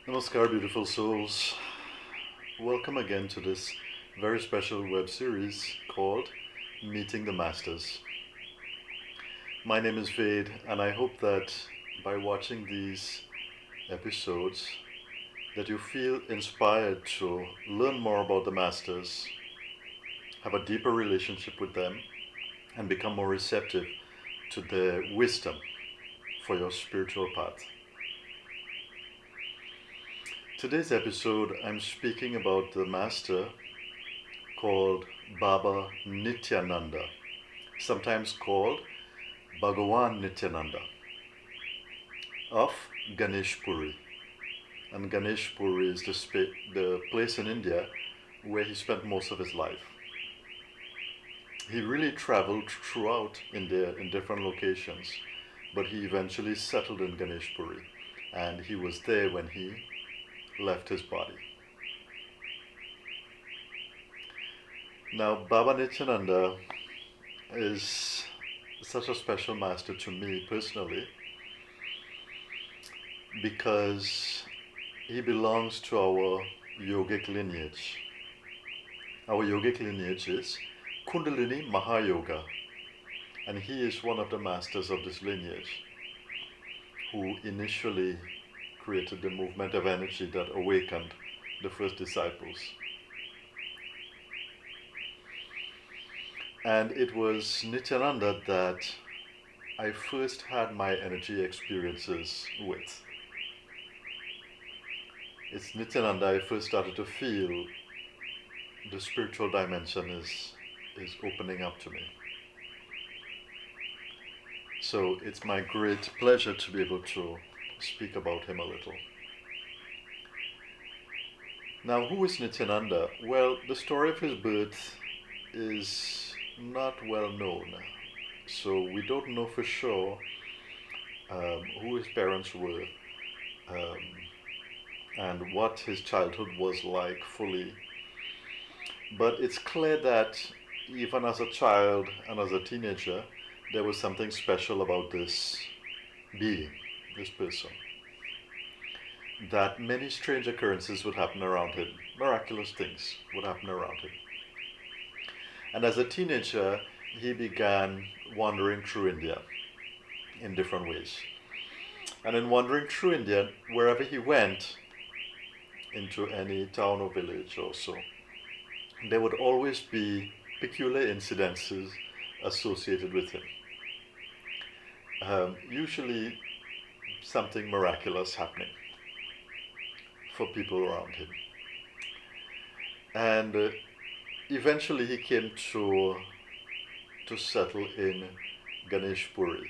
Namaskar, beautiful souls. Welcome again to this very special web series called Meeting the Masters. My name is Ved, and I hope that by watching these episodes that you feel inspired to learn more about the Masters, have a deeper relationship with them, and become more receptive to their wisdom for your spiritual path. Today's episode, I'm speaking about the master called Baba Nityananda, sometimes called Bhagawan Nityananda, of Ganeshpuri. And Ganeshpuri is the place in India where he spent most of his life. He really traveled throughout India in different locations, but he eventually settled in Ganeshpuri, and he was there when he left his body. Now, Baba Nityananda is such a special master to me personally because he belongs to our yogic lineage. Our yogic lineage is Kundalini Mahayoga, and he is one of the masters of this lineage who initially created the movement of energy that awakened the first disciples. And it was Nityananda that I first had my energy experiences with. It's Nityananda I first started to feel the spiritual dimension is opening up to me. So it's my great pleasure to be able to speak about him a little. Now, who is Nityananda? Well, the story of his birth is not well known. So we don't know for sure who his parents were um, and what his childhood was like fully. But it's clear that even as a child and as a teenager, there was something special about this being, this person. That many strange occurrences would happen around him, miraculous things would happen around him. And as a teenager, he began wandering through India in different ways. And in wandering through India, wherever he went, into any town or village or so, there would always be peculiar incidences associated with him. Usually something miraculous happening for people around him. And eventually he came to settle in Ganeshpuri,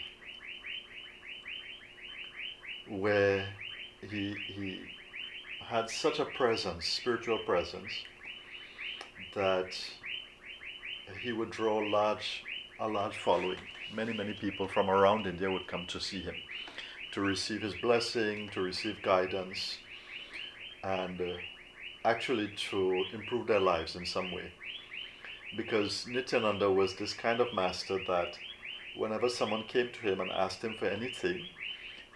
where he had such a presence, spiritual presence, that he would draw a large following. Many people from around India would come to see him, to receive his blessing, to receive guidance, and actually to improve their lives in some way. Because Nityananda was this kind of master that whenever someone came to him and asked him for anything,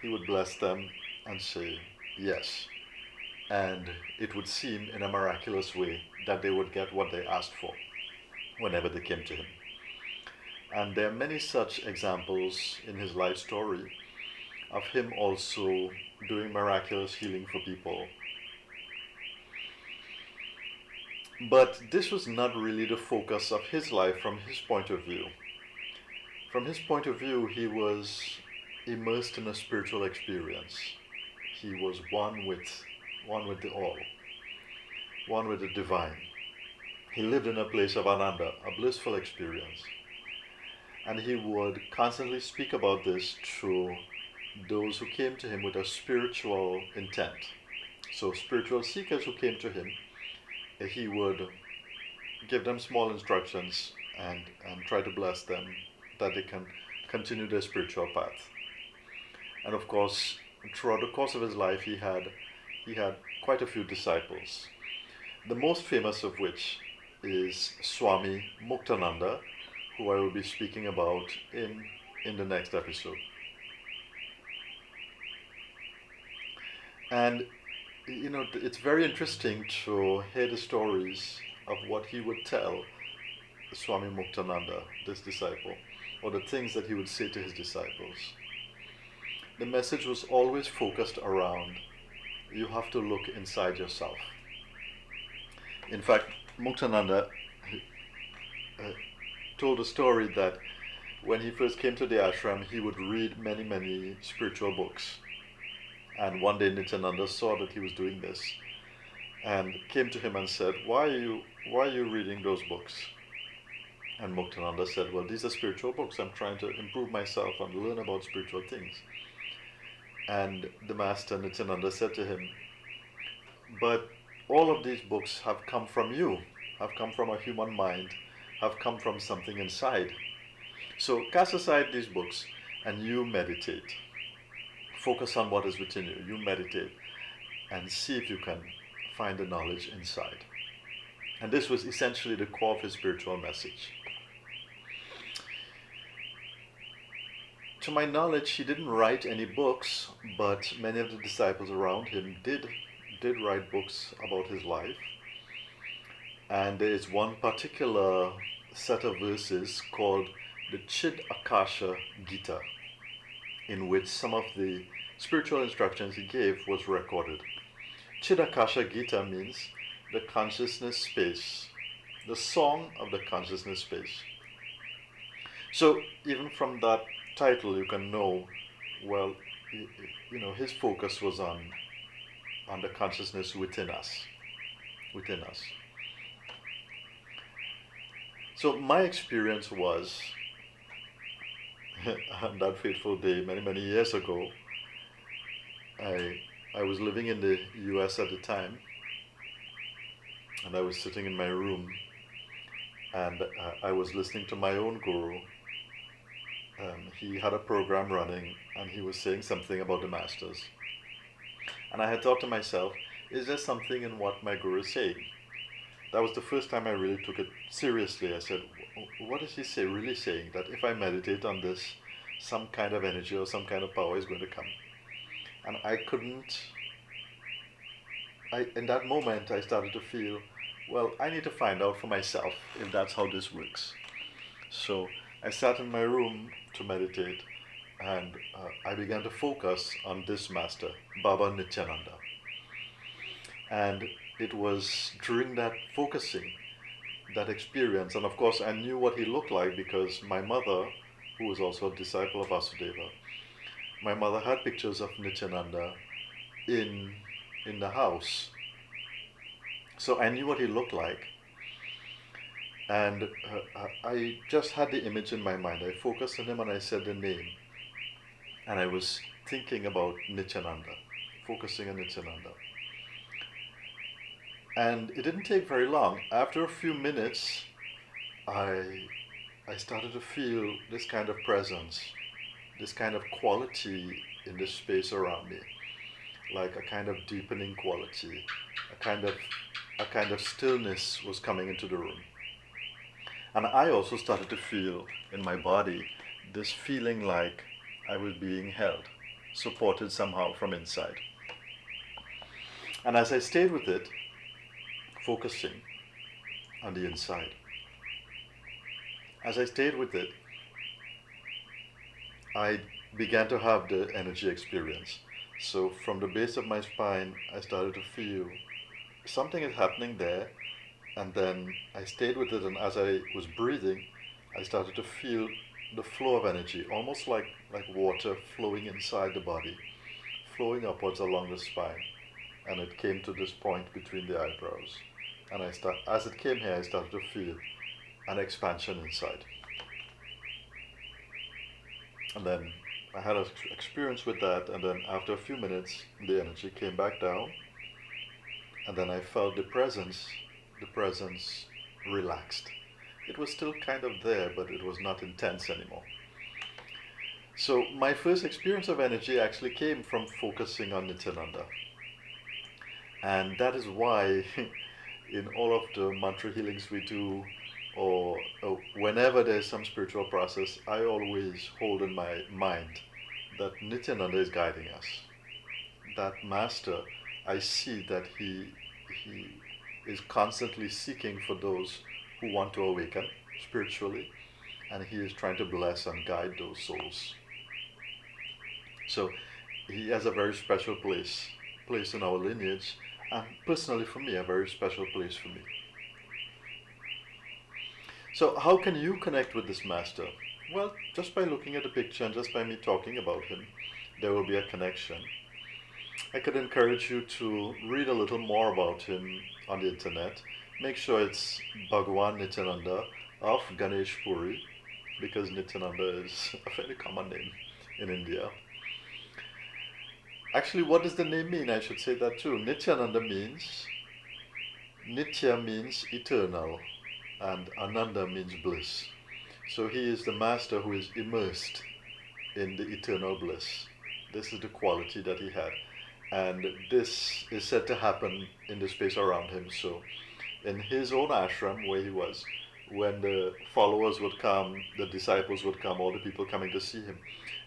he would bless them and say yes. And it would seem in a miraculous way that they would get what they asked for whenever they came to him. And there are many such examples in his life story of him also doing miraculous healing for people. But this was not really the focus of his life from his point of view. From his point of view, he was immersed in a spiritual experience. He was one with the all, one with the divine. He lived in a place of ananda, a blissful experience. And he would constantly speak about this to those who came to him with a spiritual intent. So spiritual seekers who came to him, he would give them small instructions and try to bless them that they can continue their spiritual path. And of course, throughout the course of his life, he had quite a few disciples. The most famous of which is Swami Muktananda, who I will be speaking about in the next episode. And it's very interesting to hear the stories of what he would tell Swami Muktananda, this disciple, or the things that he would say to his disciples. The message was always focused around you have to look inside yourself. In fact, Muktananda uh, told a story that when he first came to the ashram, he would read many, many spiritual books. And one day Nityananda saw that he was doing this and came to him and said, why are you reading those books? And Muktananda said, well, these are spiritual books. I'm trying to improve myself and learn about spiritual things. And the master Nityananda said to him, but all of these books have come from you, have come from a human mind, have come from something inside. So cast aside these books and you meditate. Focus on what is within you. You meditate and see if you can find the knowledge inside. And this was essentially the core of his spiritual message. To my knowledge, he didn't write any books, but many of the disciples around him did write books about his life. And there is one particular set of verses called the Chid Akasha Gita, in which some of the spiritual instructions he gave was recorded. Chid Akasha Gita means the consciousness space, the song of the consciousness space. So even from that title you can know, well, his focus was on the consciousness within us. So my experience was, on that fateful day many, many years ago, I was living in the US at the time, and I was sitting in my room, and I was listening to my own guru. He had a program running, and he was saying something about the masters. And I had thought to myself, is there something in what my guru is saying? That was the first time I really took it seriously. I said, what is he really saying? That if I meditate on this, some kind of energy or some kind of power is going to come. And in that moment, I started to feel, well, I need to find out for myself if that's how this works. So I sat in my room to meditate, and I began to focus on this master, Baba Nityananda. And it was during that focusing, that experience, and of course I knew what he looked like because my mother, who was also a disciple of Vasudeva, my mother had pictures of Nityananda in the house. So I knew what he looked like. And I just had the image in my mind. I focused on him and I said the name. And I was thinking about Nityananda, focusing on Nityananda. And it didn't take very long. After a few minutes, I started to feel this kind of presence, this kind of quality in the space around me, like a kind of deepening quality, a kind of stillness was coming into the room. And I also started to feel in my body this feeling like I was being held, supported somehow from inside. And as I stayed with it, focusing on the inside, as I stayed with it, I began to have the energy experience. So from the base of my spine, I started to feel something is happening there. And then I stayed with it, and as I was breathing, I started to feel the flow of energy, almost like water flowing inside the body, flowing upwards along the spine. And it came to this point between the eyebrows. And as it came here, I started to feel an expansion inside. And then I had an experience with that, and then after a few minutes, the energy came back down, and then I felt the presence relaxed. It was still kind of there, but it was not intense anymore. So my first experience of energy actually came from focusing on Nityananda. And that is why in all of the mantra healings we do, or whenever there's some spiritual process, I always hold in my mind that Nityananda is guiding us. That master I see that he is constantly seeking for those who want to awaken spiritually, and he is trying to bless and guide those souls. So he has a very special place in our lineage, and personally for me, a very special place for me. So how can you connect with this master? Well, just by looking at the picture and just by me talking about him, there will be a connection. I could encourage you to read a little more about him on the internet. Make sure it's Bhagwan Nityananda of Ganeshpuri, because Nityananda is a very common name in India. Actually, what does the name mean? I should say that too. Nityananda means, Nitya means eternal, and Ananda means bliss. So he is the master who is immersed in the eternal bliss. This is the quality that he had. And this is said to happen in the space around him. So, in his own ashram where he was, when the followers would come, the disciples would come, all the people coming to see him,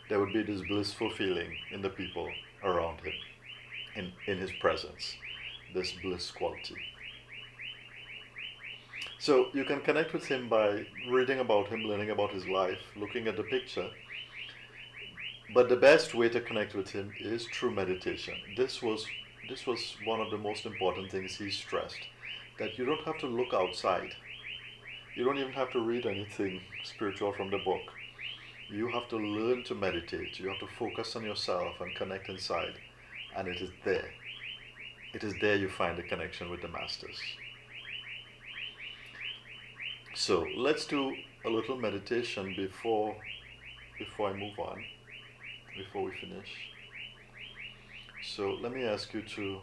there would be this blissful feeling in the people around him, in his presence, this bliss quality. So, you can connect with him by reading about him, learning about his life, looking at the picture. But the best way to connect with him is through meditation. This was one of the most important things he stressed, that you don't have to look outside. You don't even have to read anything spiritual from the book. You have to learn to meditate. You have to focus on yourself and connect inside. And it is there. It is there you find the connection with the masters. So let's do a little meditation before I move on, before we finish. So let me ask you to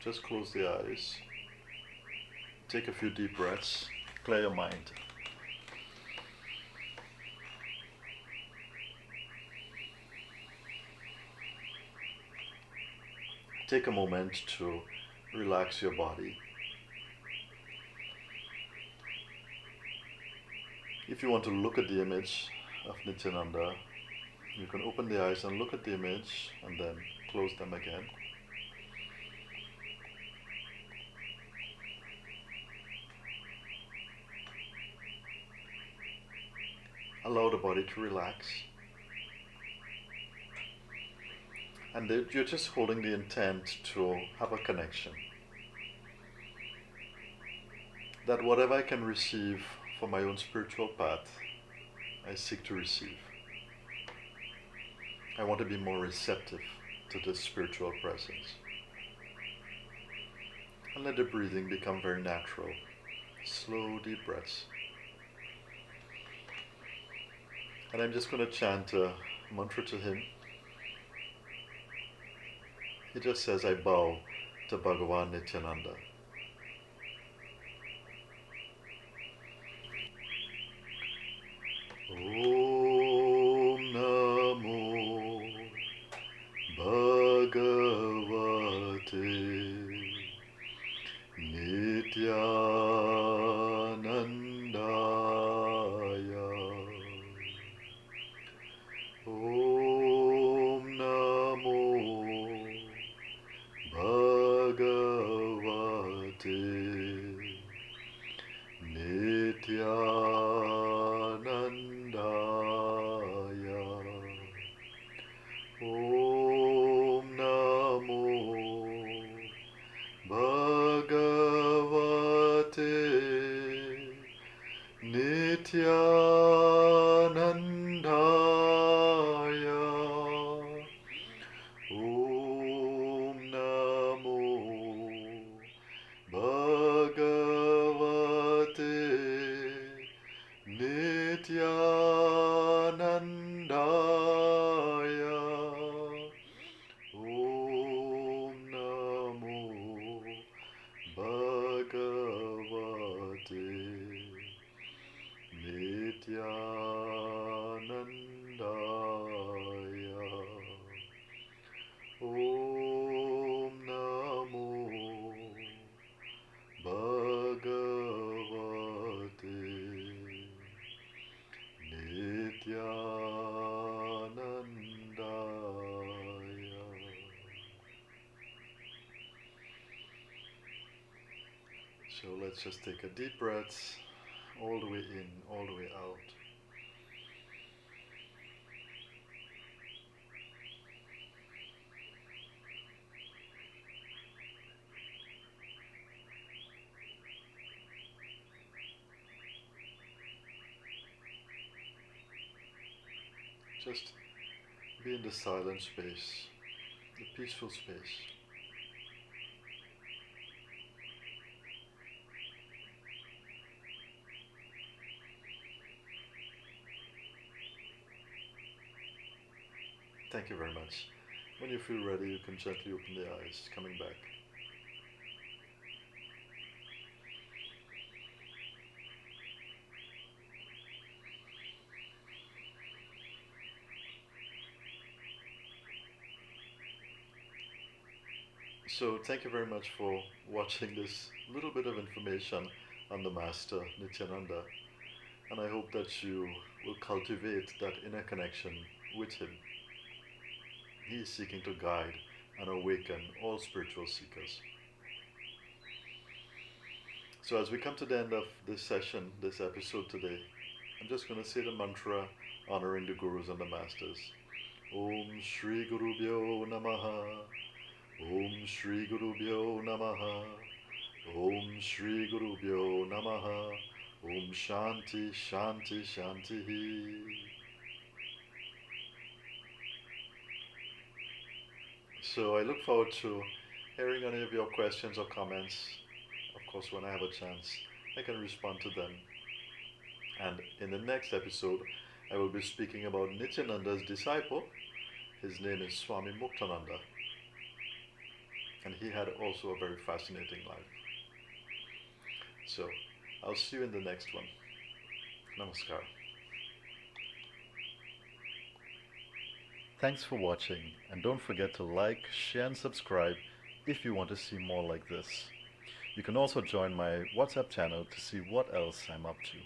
just close the eyes, take a few deep breaths, clear your mind. Take a moment to relax your body. If you want to look at the image of Nityananda, you can open the eyes and look at the image and then close them again. Allow the body to relax. And you're just holding the intent to have a connection. That whatever I can receive for my own spiritual path, I seek to receive. I want to be more receptive to this spiritual presence. And let the breathing become very natural. Slow, deep breaths. And I'm just going to chant a mantra to him. He just says, I bow to Bhagavan Nityananda. Om Namo Bhagavate Nityanandaya. Om Namo Bhagavate Nityanandaya. Om Namo Bhagavate So let's just take a deep breath, all the way in, all the way out. Just be in the silent space, the peaceful space. Thank you very much. When you feel ready, you can gently open the eyes, coming back. So, thank you very much for watching this little bit of information on the Master Nityananda, and I hope that you will cultivate that inner connection with him. He is seeking to guide and awaken all spiritual seekers. So, as we come to the end of this session, this episode today, I'm just going to say the mantra honoring the gurus and the masters. Om Shri Guru Bhyo Namaha. Om Shri Guru Bhyo Namaha. Om Shri Guru Bhyo Namaha. Om Shanti Shanti Shanti. So I look forward to hearing any of your questions or comments. Of course, when I have a chance, I can respond to them. And in the next episode, I will be speaking about Nityananda's disciple. His name is Swami Muktananda. And he had also a very fascinating life. So, I'll see you in the next one. Namaskar. Thanks for watching, and don't forget to like, share, and subscribe if you want to see more like this. You can also join my WhatsApp channel to see what else I'm up to.